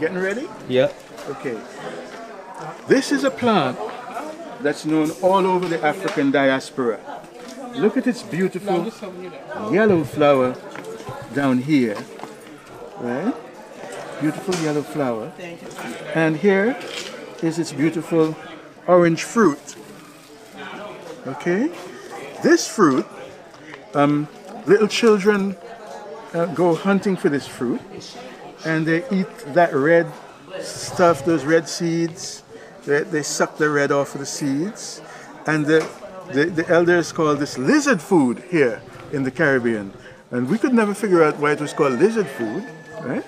Getting ready? Yeah. Okay. This is a plant that's known all over the African diaspora. Look at its beautiful yellow flower down here, right? Beautiful yellow flower. And here is its beautiful orange fruit. Okay? This fruit, little children go hunting for this fruit and they eat that red stuff, those red seeds. They suck the red off of the seeds. And the elders call this lizard food here in the Caribbean. And we could never figure out why it was called lizard food, right?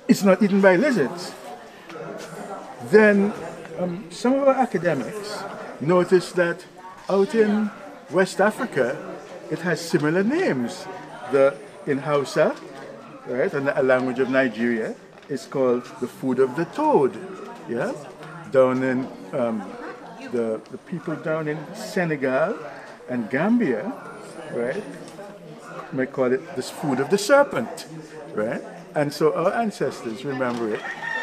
It's not eaten by lizards. Then some of our academics noticed that out in West Africa, it has similar names. In Hausa, right, and a language of Nigeria, it's called the food of the toad. Yeah, down in the people down in Senegal and Gambia, right, might call it the food of the serpent, right? And so our ancestors remember it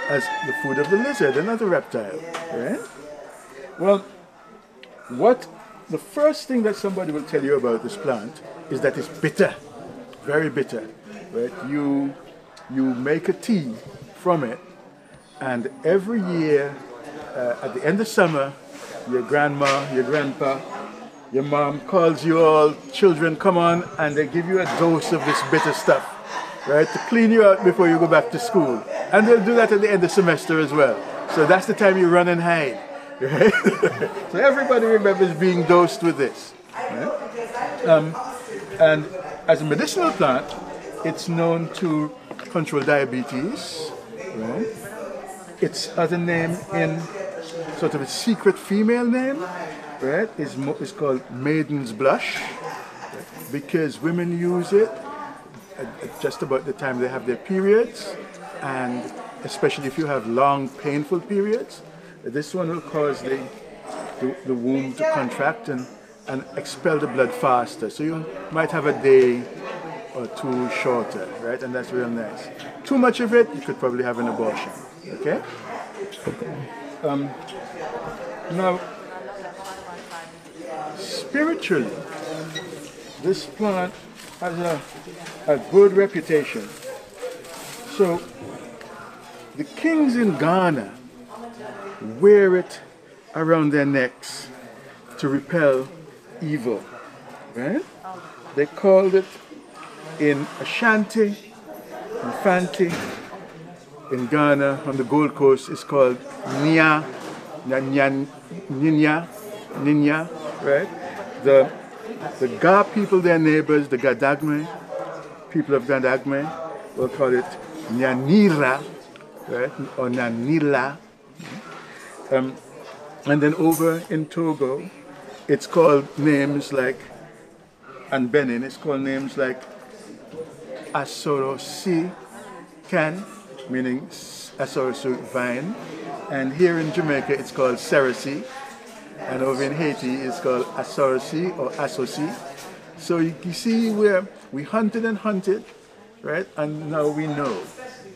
as the food of the lizard, another reptile, right? Well, the first thing that somebody will tell you about this plant is that it's bitter, very bitter, right? You make a tea from it, and every year at the end of summer, your grandma, your grandpa, your mom calls you all, children, come on, and they give you a dose of this bitter stuff, right, to clean you out before you go back to school. And they'll do that at the end of the semester as well. So that's the time you run and hide, right? So everybody remembers being dosed with this. Right? And as a medicinal plant, it's known to control diabetes, right? Its other name, in sort of a secret female name, right, is called maiden's blush, because women use it at just about the time they have their periods, and especially if you have long, painful periods. This one will cause the womb to contract and expel the blood faster. So you might have a day or two shorter, right? And that's real nice. Too much of it, you could probably have an abortion. Okay? Now, spiritually, this plant has a good reputation. So, the kings in Ghana wear it around their necks to repel evil, right? They called it in Ashanti, in Fanti, in Ghana, on the Gold Coast, it's called Ninya, right? The Ga people, their neighbors, the Gadagme, people of Gadagme, will call it Nyanira, right? Or Nyanila. And then over in Togo, it's called names like, and Benin, it's called names like Asorosi Can, meaning Asorosi vine. And here in Jamaica, it's called Serasi. And over in Haiti, it's called Asorosi or Asosi. So you see where we hunted and hunted, right? And now we know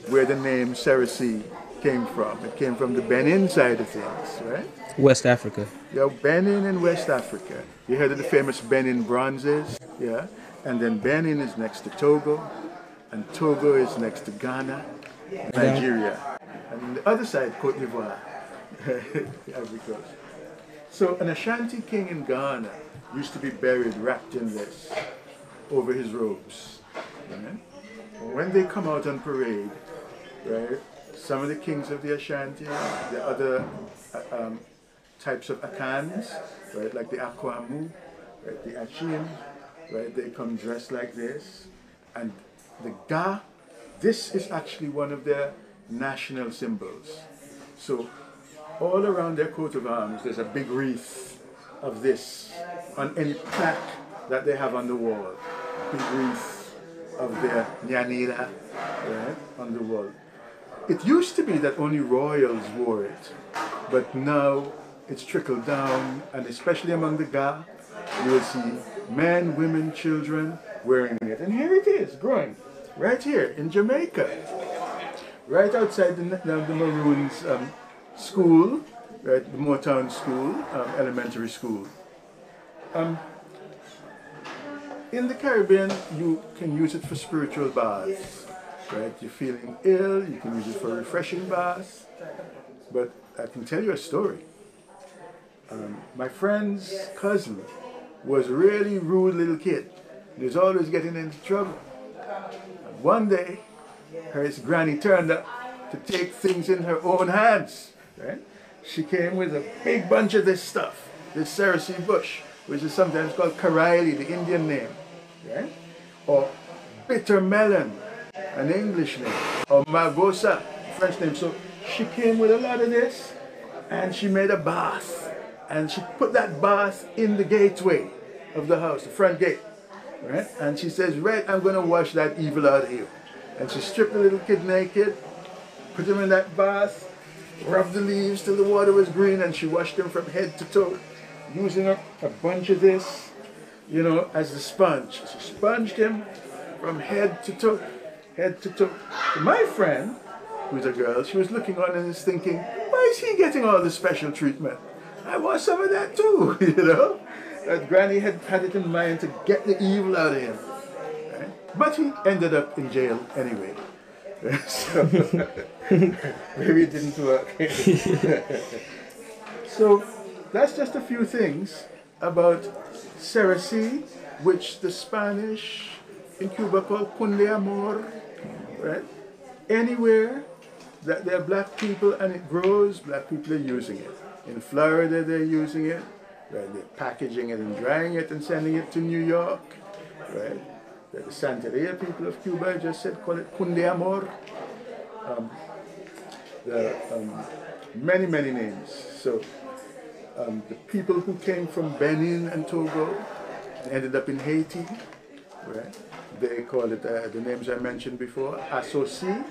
where the name Serasi came from. It came from the Benin side of things, right? West Africa. Yeah, Benin and West Africa. You heard of the famous Benin bronzes, yeah? And then Benin is next to Togo, and Togo is next to Ghana, Nigeria. And on the other side, Cote d'Ivoire, Ivory Coast. So an Ashanti king in Ghana used to be buried wrapped in this over his robes. Right? When they come out on parade, right, some of the kings of the Ashanti, the other types of Akans, right, like the Akwamu, right, the Achim, right, they come dressed like this. And the Ga, this is actually one of their national symbols. So all around their coat of arms, there's a big wreath of this on any plaque that they have on the wall. Big wreath of their Nyanira, right, on the wall. It used to be that only royals wore it, but now it's trickled down, and especially among the Ga, you will see men, women, children wearing it. And here it is, growing. right here in Jamaica, right outside the Maroons school, right, the Motown school, elementary school. In the Caribbean, you can use it for spiritual baths, right? You're feeling ill, you can use it for a refreshing bath. But I can tell you a story. My friend's cousin was a really rude little kid. He was always getting into trouble. And one day, his granny turned up to take things in her own hands, right? She came with a big bunch of this stuff, this cerasee bush, which is sometimes called karaili, the Indian name, right? Or bitter melon, an English name, or margosa, French name. So she came with a lot of this, and she made a bath, and she put that bath in the gateway of the house, the front gate, right? And she says, right, I'm going to wash that evil out of you. And she stripped the little kid naked, put him in that bath, rubbed the leaves till the water was green, and she washed him from head to toe, using a bunch of this, you know, as the sponge. She sponged him from head to toe, head to toe. So my friend, who's a girl, she was looking on and is thinking, why is he getting all the special treatment? I want some of that too, you know? That Granny had it in mind to get the evil out of him. Right? But he ended up in jail anyway. So maybe it didn't work. So that's just a few things about cerasee, which the Spanish in Cuba call pun de amor, right? Anywhere that there are black people and it grows, black people are using it. In Florida they're using it, right? They're packaging it and drying it and sending it to New York, right? The Santeria people of Cuba just said, call it pun de amor. Many, many names. So the people who came from Benin and Togo ended up in Haiti, right? They call it, the names I mentioned before, Associ,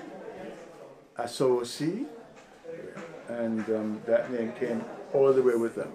and that name came all the way with them.